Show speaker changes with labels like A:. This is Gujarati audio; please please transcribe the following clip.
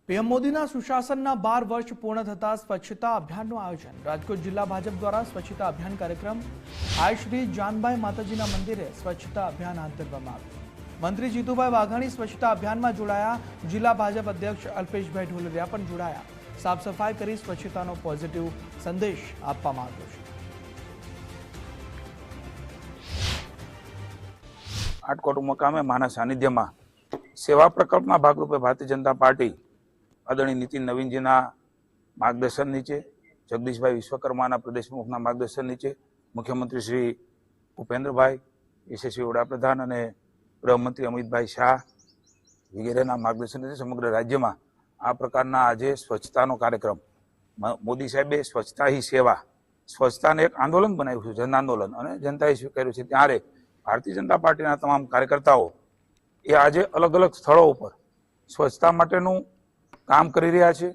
A: પીએમ મોદીના સુશાસનના 12 વર્ષ પૂર્ણ થતા સ્વચ્છતા અભિયાનનું આયોજન। રાજકોટ જિલ્લા ભાજપ દ્વારા સ્વચ્છતા અભિયાન કાર્યક્રમ। આજ શ્રી જાનભાઈ માતાજીના મંદિરે સ્વચ્છતા અભિયાન હાથ ધરવામાં આવ્યું। મંત્રી જીતુભાઈ વાઘાણી સ્વચ્છતા અભિયાનમાં જોડાયા। જિલ્લા ભાજપ અધ્યક્ષ અલ્પેશભાઈ ઢોલરિયા પણ જોડાયા। સાફ સફાઈ કરી સ્વચ્છતાનો પોઝિટિવ સંદેશ આપવામાં આવ્યો છે।
B: આટકોટ મુકામે માના સાનિધ્યમાં સેવા પ્રકલ્પના ભાગરૂપે ભારતીય જનતા પાર્ટી આદરણીય નીતિન નવીનજીના માર્ગદર્શન નીચે, જગદીશભાઈ વિશ્વકર્માના પ્રદેશ પ્રમુખના માર્ગદર્શન નીચે, મુખ્યમંત્રી શ્રી ભૂપેન્દ્રભાઈ, યશસ્વી વડાપ્રધાન અને ગૃહમંત્રી અમિતભાઈ શાહ વગેરેના માર્ગદર્શન નીચે સમગ્ર રાજ્યમાં આ પ્રકારના આજે સ્વચ્છતાનો કાર્યક્રમ મોદી સાહેબે સ્વચ્છતા હી સેવા, સ્વચ્છતાને એક આંદોલન બનાવ્યું છે, જન આંદોલન, અને જનતાએ સ્વીકાર્યું છે। ત્યારે ભારતીય જનતા પાર્ટીના તમામ કાર્યકર્તાઓ એ આજે અલગ અલગ સ્થળો ઉપર સ્વચ્છતા માટેનું કામ કરી રહ્યા છે।